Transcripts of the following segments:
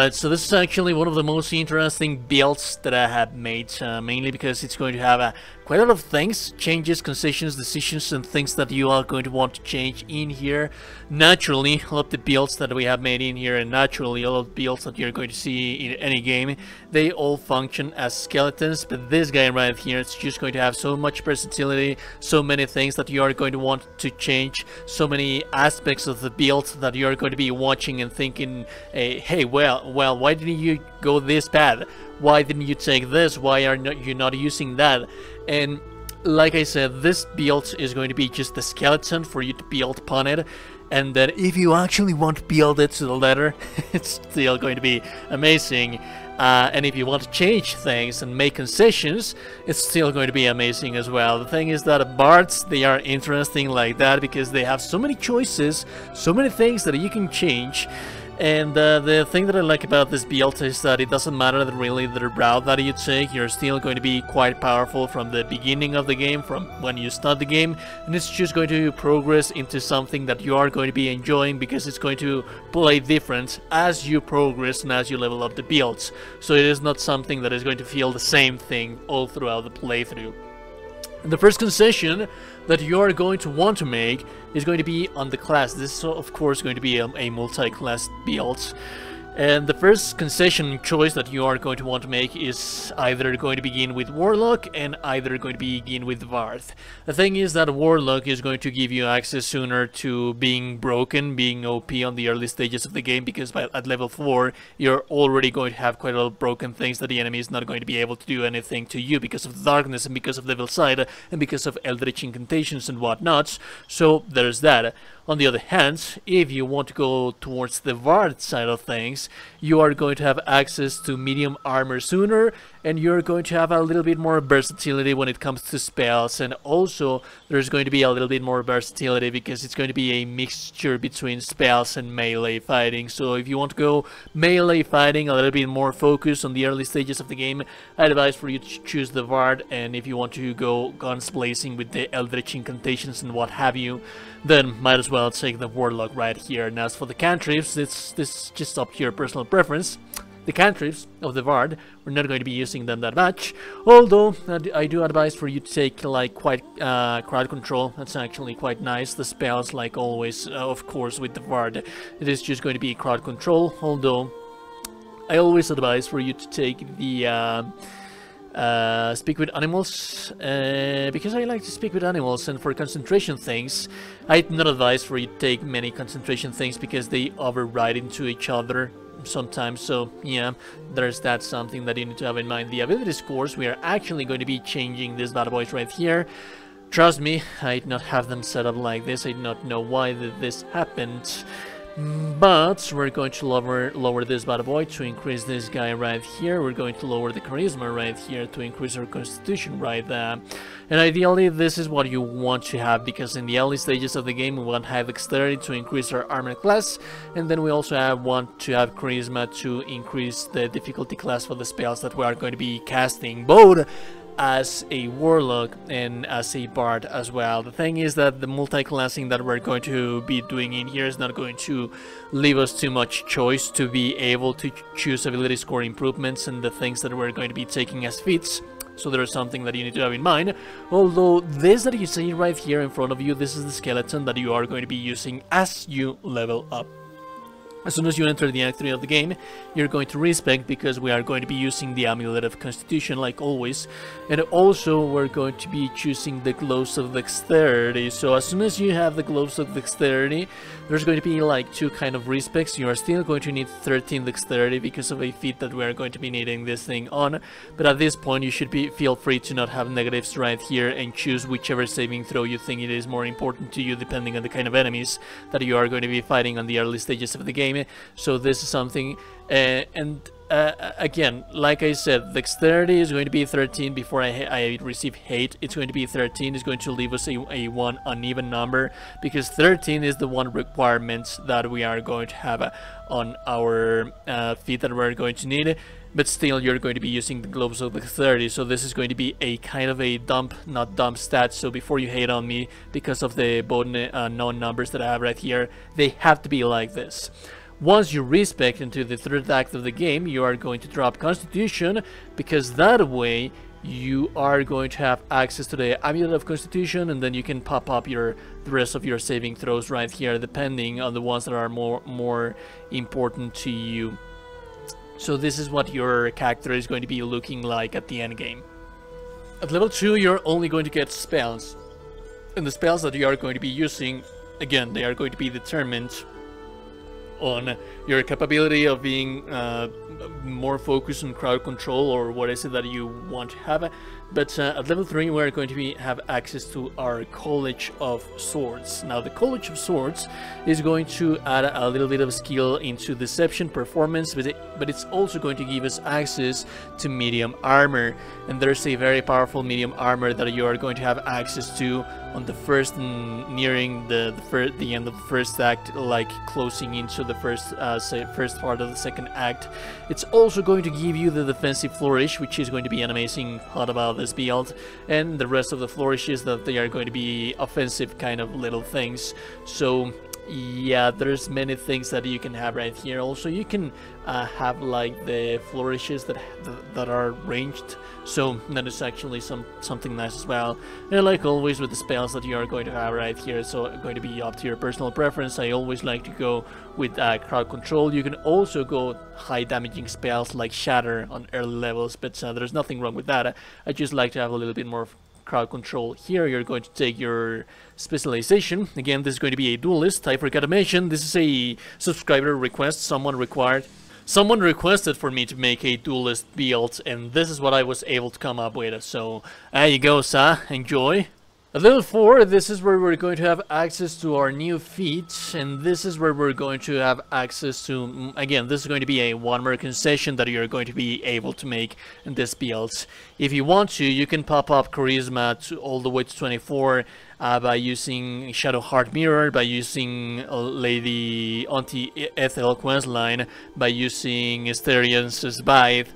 Alright, so this is actually one of the most interesting builds that I have made, mainly because it's going to have quite a lot of things, changes, concessions, decisions, and things that you are going to want to change in here. Naturally, all of the builds that we have made in here, and naturally all of the builds that you're going to see in any game, they all function as skeletons, but this guy right here, it's just going to have so much versatility, so many things that you are going to want to change, so many aspects of the build that you are going to be watching and thinking, hey, well, why didn't you go this path? Why didn't you take this? Why are you not using that? And like I said, this build is going to be just a skeleton for you to build upon it. And then if you actually want to build it to the letter, it's still going to be amazing. And if you want to change things and make concessions, it's still going to be amazing as well. The thing is that bards, they are interesting like that because they have so many choices, so many things that you can change. And the thing that I like about this build is that it doesn't matter that really the route that you take, you're still going to be quite powerful from the beginning of the game, from when you start the game, and it's just going to progress into something that you are going to be enjoying because it's going to play different as you progress and as you level up the builds. So it is not something that is going to feel the same thing all throughout the playthrough. The first concession that you are going to want to make is going to be on the class. This is of course going to be a multi-class build. And the first concession choice that you are going to want to make is either going to begin with Warlock and either going to begin with Varth. The thing is that Warlock is going to give you access sooner to being broken, being OP on the early stages of the game, because at level 4 you're already going to have quite a lot of broken things that the enemy is not going to be able to do anything to you because of the darkness and because of level side and because of Eldritch incantations and whatnot. So there's that. On the other hand, if you want to go towards the Varth side of things, you are going to have access to medium armor sooner, and you're going to have a little bit more versatility when it comes to spells, and also there's going to be a little bit more versatility because it's going to be a mixture between spells and melee fighting. So if you want to go melee fighting, a little bit more focus on the early stages of the game, I advise for you to choose the Varth, and if you want to go guns blazing with the Eldritch incantations and what have you, then might as well take the Warlock right here. And as for the cantrips, this is just up to your personal preference. The cantrips of the Varth, we're not going to be using them that much, although I do advise for you to take like quite crowd control. That's actually quite nice. The spells, like always, of course with the Varth, it is just going to be crowd control, although I always advise for you to take the speak with animals, because I like to speak with animals, and for concentration things I do not advise for you to take many concentration things because they override into each other sometimes. So yeah, there's that something that you need to have in mind. The abilities course, we are actually going to be changing these bad boys right here. Trust me, I did not have them set up like this. I do not know why this happened. But we're going to lower this bad boy to increase this guy right here. We're going to lower the charisma right here to increase our constitution right there. And ideally this is what you want to have, because in the early stages of the game we want to have dexterity to increase our armor class, and then we also want to have charisma to increase the difficulty class for the spells that we are going to be casting, both as a Warlock and as a Bard as well. The thing is that the multi-classing that we're going to be doing in here is not going to leave us too much choice to be able to choose ability score improvements and the things that we're going to be taking as feats. So there is something that you need to have in mind. Although this that you see right here in front of you, this is the skeleton that you are going to be using as you level up. As soon as you enter the Act 3 of the game, you're going to respec because we are going to be using the Amulet of Constitution like always. And also we're going to be choosing the Gloves of Dexterity. So as soon as you have the Gloves of Dexterity, there's going to be like two kind of respecs. You are still going to need 13 Dexterity because of a feat that we are going to be needing this thing on. But at this point you should feel free to not have negatives right here and choose whichever saving throw you think it is more important to you, depending on the kind of enemies that you are going to be fighting on the early stages of the game. So this is something, again, like I said, dexterity is going to be 13 before I receive hate. It's going to be 13. It's going to leave us a one uneven number because 13 is the one requirement that we are going to have on our feat that we're going to need. But still, you're going to be using the Gloves of Dexterity, so this is going to be a kind of a not dump stat. So before you hate on me because of the both known numbers that I have right here, they have to be like this. Once you respec into the third act of the game, you are going to drop Constitution, because that way you are going to have access to the Amulet of Constitution, and then you can pop up the rest of your saving throws right here, depending on the ones that are more important to you. So this is what your character is going to be looking like at the end game. At level 2, you're only going to get spells, and the spells that you are going to be using, again, they are going to be determined on your capability of being more focused on crowd control, or what is it that you want to have. But at level 3 we're going to have access to our College of Swords. Now the College of Swords is going to add a little bit of skill into deception, performance, but it's also going to give us access to medium armor, and there's a very powerful medium armor that you are going to have access to on the first, nearing the end of the first act, like closing into the first part of the second act. It's also going to give you the defensive flourish, which is going to be an amazing part about this build, and the rest of the flourishes that they are going to be offensive kind of little things. So yeah, there's many things that you can have right here. Also, you can have like the flourishes that are ranged, so that is actually something nice as well. And like always with the spells that you are going to have right here, so going to be up to your personal preference. I always like to go with crowd control. You can also go high damaging spells like shatter on early levels, but there's nothing wrong with that. I just like to have a little bit more crowd control. Here you're going to take your specialization. Again, this is going to be a duelist. I forgot to mention, this is a subscriber request. Someone requested for me to make a duelist build, and this is what I was able to come up with. So there you go, sir. Enjoy. At level 4, this is where we're going to have access to our new feats, and this is where we're going to have access to, again, this is going to be a 1 more concession that you're going to be able to make in this build. If you want to, you can pop up Charisma all the way to 24 by using Shadow Heart Mirror, by using Lady Auntie Ethel questline, by using Asterian's Scythe.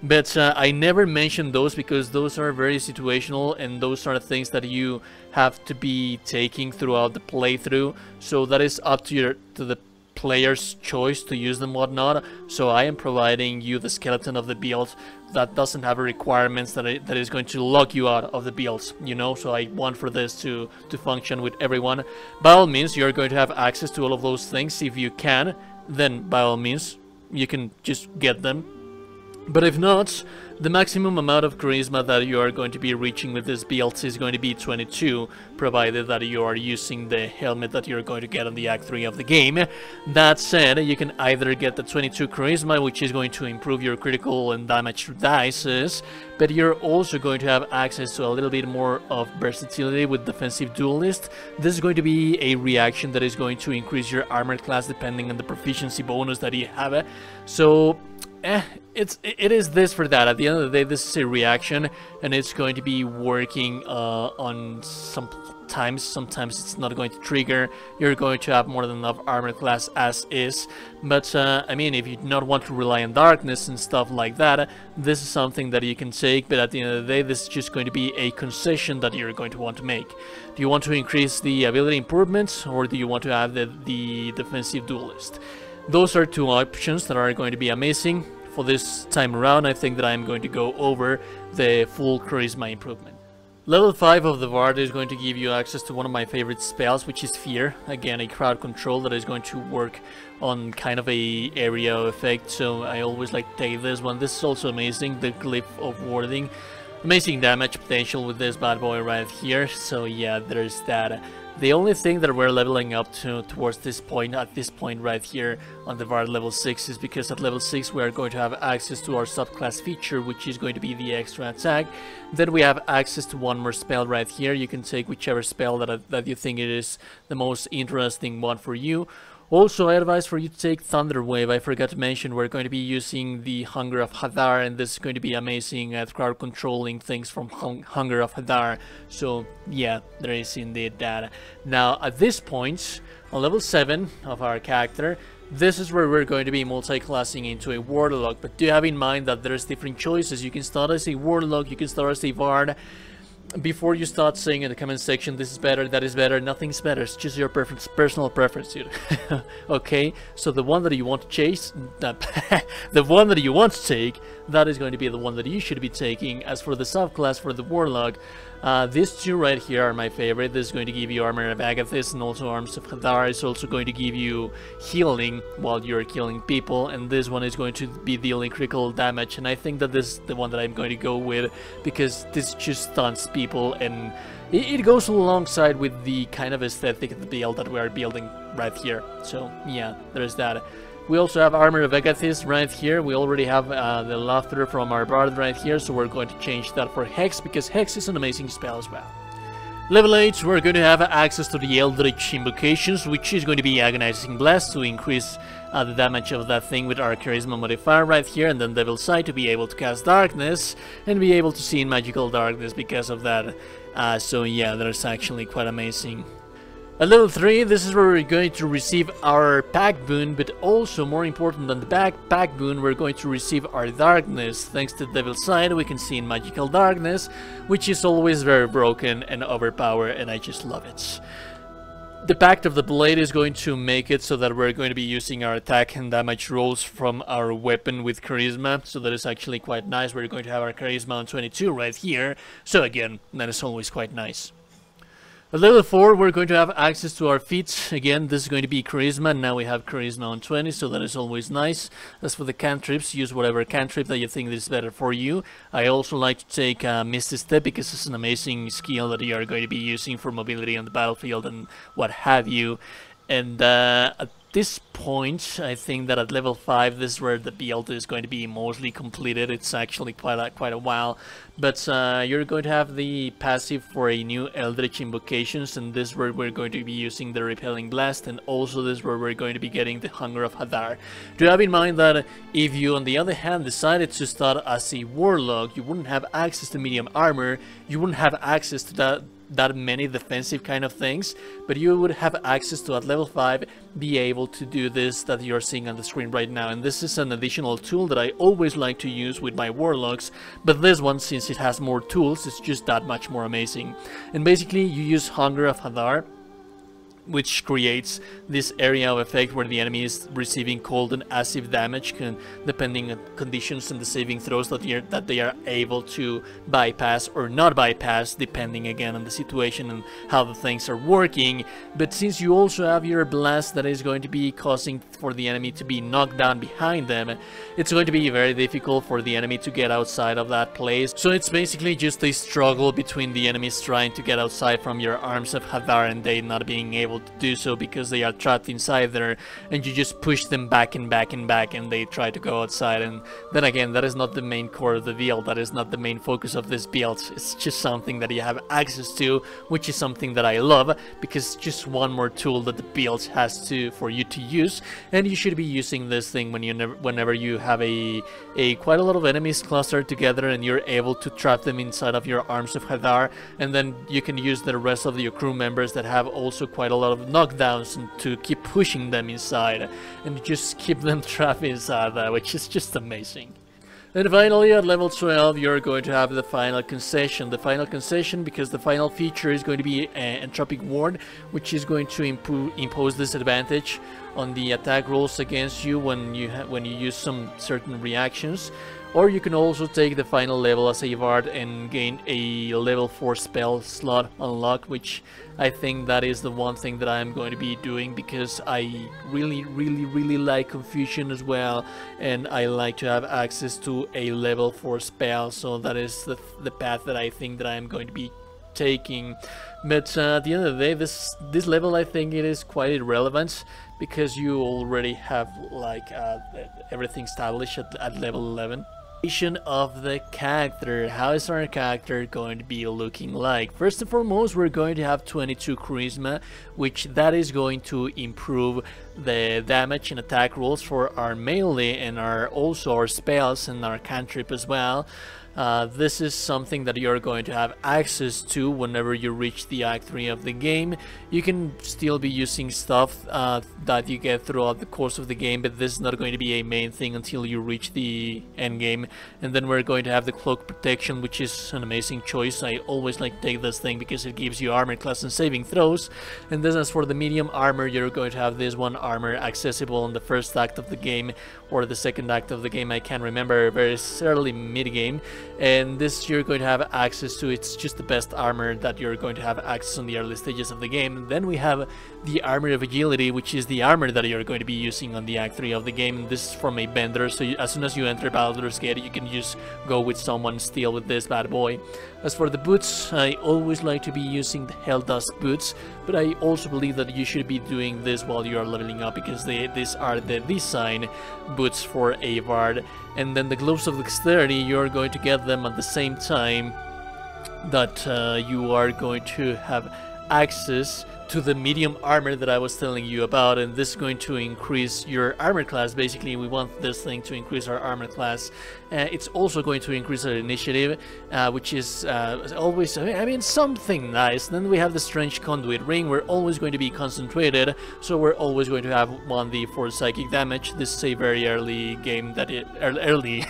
But I never mention those because those are very situational, and those are things that you have to be taking throughout the playthrough. So that is up to the player's choice to use them, whatnot. So I am providing you the skeleton of the build that doesn't have requirements that is going to lock you out of the builds, you know. So I want for this to function with everyone. By all means, you're going to have access to all of those things. If you can, then by all means you can just get them. But if not, the maximum amount of charisma that you are going to be reaching with this build is going to be 22, provided that you are using the helmet that you're going to get on the Act 3 of the game. That said, you can either get the 22 charisma, which is going to improve your critical and damage dices, but you're also going to have access to a little bit more of versatility with Defensive Duelist. This is going to be a reaction that is going to increase your armor class depending on the proficiency bonus that you have. So it is this for that. At the end of the day, this is a reaction, and it's going to be working on sometimes it's not going to trigger. You're going to have more than enough armor class as is. But I mean, if you do not want to rely on darkness and stuff like that, this is something that you can take. But at the end of the day, this is just going to be a concession that you're going to want to make. Do you want to increase the ability improvements, or do you want to have the Defensive Duelist? Those are two options that are going to be amazing. For this time around, I think that I'm going to go over the full charisma improvement. Level 5 of the Bard is going to give you access to one of my favorite spells, which is Fear. Again, a crowd control that is going to work on kind of a area effect, so I always like to take this one. This is also amazing, the Glyph of Warding. Amazing damage potential with this bad boy right here, so yeah, there's that. The only thing that we're leveling up towards this point, at this point right here on the Bard level 6, is because at level 6 we are going to have access to our subclass feature, which is going to be the extra attack. Then we have access to one more spell right here. You can take whichever spell that you think it is the most interesting one for you. Also, I advise for you to take Thunder Wave. I forgot to mention we're going to be using the Hunger of Hadar, and this is going to be amazing at crowd controlling things from Hunger of Hadar. So yeah, there is indeed that. Now at this point, on level 7 of our character, this is where we're going to be multi-classing into a Warlock. But do have in mind that there's different choices. You can start as a Warlock, you can start as a Bard. before you start saying in the comment section, this is better, that is better, nothing's better, it's just your personal preference, dude. Okay, so the one that you want to chase, the one that you want to take, that is going to be the one that you should be taking. As for the subclass for the Warlock, these two right here are my favorite. This is going to give you Armor of Agathys and also Arms of Hadar. It's also going to give you healing while you're killing people, and this one is going to be dealing critical damage, and I think that this is the one that I'm going to go with, because this just stuns people, and it goes alongside with the kind of aesthetic of the build that we are building right here. So yeah, there's that. We also have Armor of Agathys right here. We already have the Laughter from our Bard right here, so we're going to change that for Hex, because Hex is an amazing spell as well. Level 8, we're going to have access to the Eldritch Invocations, which is going to be Agonizing Blast to increase the damage of that thing with our Charisma modifier right here, and then Devil's Sight to be able to cast Darkness and be able to see in Magical Darkness because of that. So yeah, that's actually quite amazing. At level 3, this is where we're going to receive our Pack Boon, but also more important than the Pack Boon, we're going to receive our Darkness. Thanks to Devil's Sight, we can see in Magical Darkness, which is always very broken and overpowered, and I just love it. The Pact of the Blade is going to make it so that we're going to be using our attack and damage rolls from our weapon with Charisma, so that is actually quite nice. We're going to have our Charisma on 22 right here, so again, that is always quite nice. At level 4, we're going to have access to our feats. Again, this is going to be Charisma, and now we have Charisma on 20, so that is always nice. As for the cantrips, use whatever cantrip that you think is better for you. I also like to take Misty Step, because it's an amazing skill that you are going to be using for mobility on the battlefield and what have you. And at this point, I think that at level 5, this is where the build is going to be mostly completed. It's actually quite a while, but you're going to have the passive for a new Eldritch Invocations, and this is where we're going to be using the Repelling Blast, and also this is where we're going to be getting the Hunger of Hadar. Do have in mind that if you, on the other hand, decided to start as a Warlock, you wouldn't have access to medium armor, you wouldn't have access to that many defensive kind of things, but you would have access to, at level 5, be able to do this that you're seeing on the screen right now. And this is an additional tool that I always like to use with my Warlocks, but this one, since it has more tools, it's just that much more amazing. And basically you use Hunger of Hadar, which creates this area of effect where the enemy is receiving cold and acid damage, depending on conditions and the saving throws that they are able to bypass or not bypass, depending again on the situation and how the things are working. But since you also have your blast that is going to be causing for the enemy to be knocked down behind them, it's going to be very difficult for the enemy to get outside of that place. So it's basically just a struggle between the enemies trying to get outside from your Arms of Hadar and they not being able to do so because they are trapped inside there, and you just push them back and back and back, and they try to go outside. And then again, that is not the main core of the build, that is not the main focus of this build. It's just something that you have access to, which is something that I love, because it's just one more tool that the build has for you to use, and you should be using this thing whenever you have a quite a lot of enemies clustered together and you're able to trap them inside of your Arms of Hadar, and then you can use the rest of your crew members that have also quite a lot of knockdowns and to keep pushing them inside and just keep them trapped inside that, which is just amazing. And finally, at level 12, you're going to have the Final Concession. The Final Concession, because the final feature is going to be Entropic Ward, which is going to impose disadvantage on the attack rolls against you when you use some certain reactions. Or you can also take the final level as a Bard and gain a level 4 spell slot unlocked, which I think that is the one thing that I'm going to be doing, because I really like Confusion as well, and I like to have access to a level 4 spell, so that is the path that I think that I'm going to be taking. But at the end of the day, this level, I think it is quite irrelevant, because you already have like everything established at level 11. Of the character. How is our character going to be looking like? First and foremost, we're going to have 22 charisma, which that is going to improve the damage and attack rolls for our melee and also our spells and our cantrip as well. This is something that you're going to have access to whenever you reach the Act 3 of the game. You can still be using stuff that you get throughout the course of the game, but this is not going to be a main thing until you reach the end game. And then we're going to have the Cloak Protection, which is an amazing choice. I always like to take this thing because it gives you armor class and saving throws. And then as for the medium armor, you're going to have this one armor accessible in the first act of the game or the second act of the game, I can't remember, very early mid-game. And this you're going to have access to. It's just the best armor that you're going to have access on the early stages of the game. And then we have the Armor of Agility, which is the armor that you're going to be using on the Act 3 of the game. This is from a vendor, so as soon as you enter Baldur's Gate, you can just go with someone, steal with this bad boy. As for the boots, I always like to be using the Helldusk boots, but I also believe that you should be doing this while you are leveling up, because these are the design boots for a Bard. And then the Gloves of Dexterity, you're going to get them at the same time that you are going to have access to the medium armor that I was telling you about, and this is going to increase your armor class. Basically, we want this thing to increase our armor class. It's also going to increase our initiative, which is always, I mean, something nice. Then we have the Strange Conduit Ring. We're always going to be concentrated, so we're always going to have 1d for psychic damage. This is a very early game early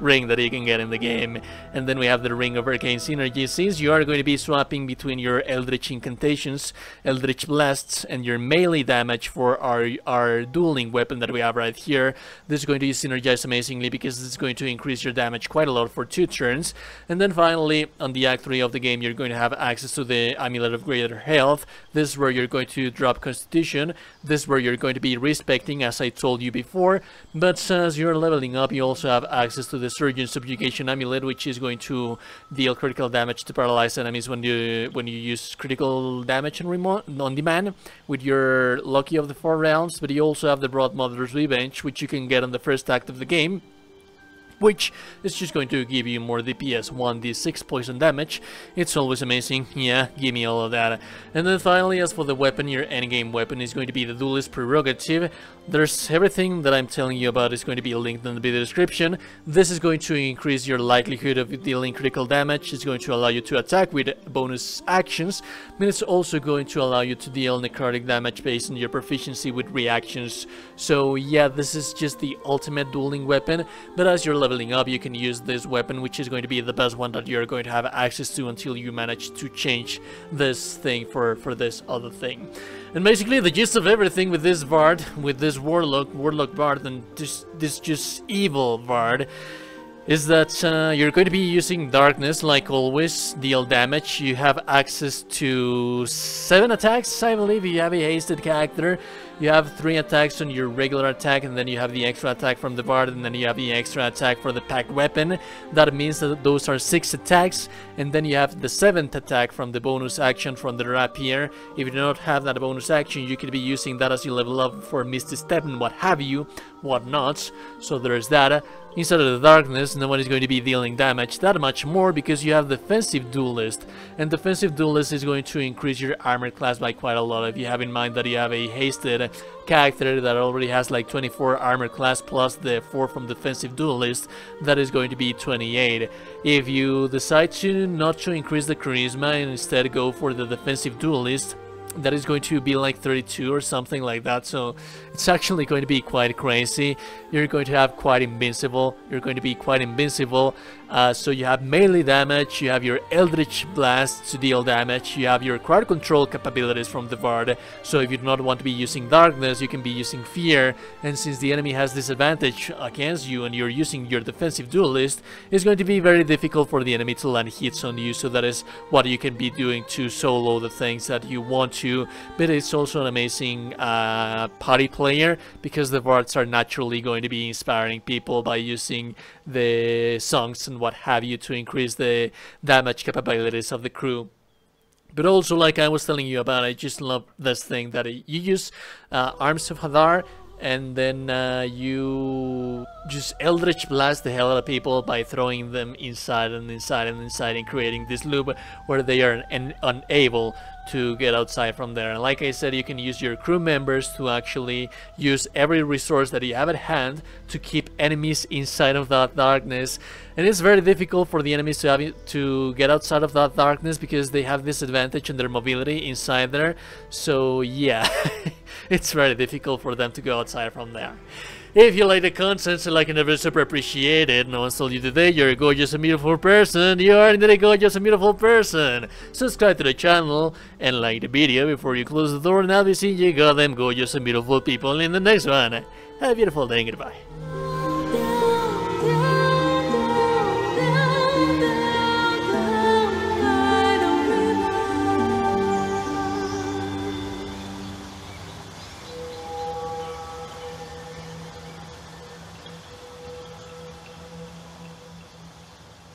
ring that you can get in the game. And then we have the Ring of Arcane Synergy. Since you are going to be swapping between your Eldritch Incantations, Eldritch Blasts, and your melee damage for our dueling weapon that we have right here, this is going to synergize amazingly because this is going to increase your damage quite a lot for 2 turns. And then finally, on the Act 3 of the game, you're going to have access to the Amulet of Greater Health. This is where you're going to drop Constitution. This is where you're going to be respecting, as I told you before. But as you're leveling up, you also have access to the Surgeon Subjugation Amulet, which is going to deal critical damage to paralyzed enemies when you use critical damage on demand with your Lucky of the 4 rounds. But you also have the Broad Mother's Revenge, which you can get on the first act of the game, which is just going to give you more DPS, 1d6 poison damage. It's always amazing. Yeah, give me all of that. And then finally, as for the weapon, your endgame weapon is going to be the Duelist Prerogative. There's everything that I'm telling you about is going to be linked in the video description. This is going to increase your likelihood of dealing critical damage. It's going to allow you to attack with bonus actions, but it's also going to allow you to deal necrotic damage based on your proficiency with reactions. So yeah, this is just the ultimate dueling weapon, but as you're leveling up, you can use this weapon, which is going to be the best one that you're going to have access to until you manage to change this thing for this other thing. And basically the gist of everything with this Bard, with this Warlock Bard, and this just evil Bard, is that you're going to be using Darkness like always, deal damage. You have access to 7 attacks, I believe. You have a hasted character. You have 3 attacks on your regular attack, and then you have the extra attack from the Bard, and then you have the extra attack for the packed weapon. That means that those are 6 attacks, and then you have the 7th attack from the bonus action from the Rapier. If you do not have that bonus action, you could be using that as you level up for Misty Step and what have you, whatnot. So there's that. Instead of the Darkness, no one is going to be dealing damage that much more because you have Defensive Duelist, and Defensive Duelist is going to increase your armor class by quite a lot. If you have in mind that you have a hasted character that already has like 24 armor class plus the 4 from Defensive Duelist, that is going to be 28. If you decide to not to increase the charisma and instead go for the Defensive Duelist, that is going to be like 32 or something like that, so it's actually going to be quite crazy. You're going to have quite invincible, so you have melee damage, you have your Eldritch Blast to deal damage, you have your crowd control capabilities from the Bard, so if you do not want to be using Darkness, you can be using Fear, and since the enemy has disadvantage against you and you're using your Defensive Duelist, it's going to be very difficult for the enemy to land hits on you, so that is what you can be doing to solo the things that you want to. But it's also an amazing party player because the Bards are naturally going to be inspiring people by using the songs and what have you to increase the damage capabilities of the crew. But also, like I was telling you about, I just love this thing that you use Arms of Hadar, and then you just Eldritch Blast the hell out of people by throwing them inside and inside and inside and creating this loop where they are unable to get outside from there. And like I said, you can use your crew members to actually use every resource that you have at hand to keep enemies inside of that darkness. And it's very difficult for the enemies to get outside of that darkness because they have this advantage in their mobility inside there. So yeah, it's very difficult for them to go outside from there. If you like the content, so like and never super appreciate it. No one's told you today you're a gorgeous and beautiful person. You are indeed a gorgeous and beautiful person. Subscribe to the channel and like the video before you close the door, and I'll be seeing you goddamn gorgeous and beautiful people in the next one. Have a beautiful day and goodbye.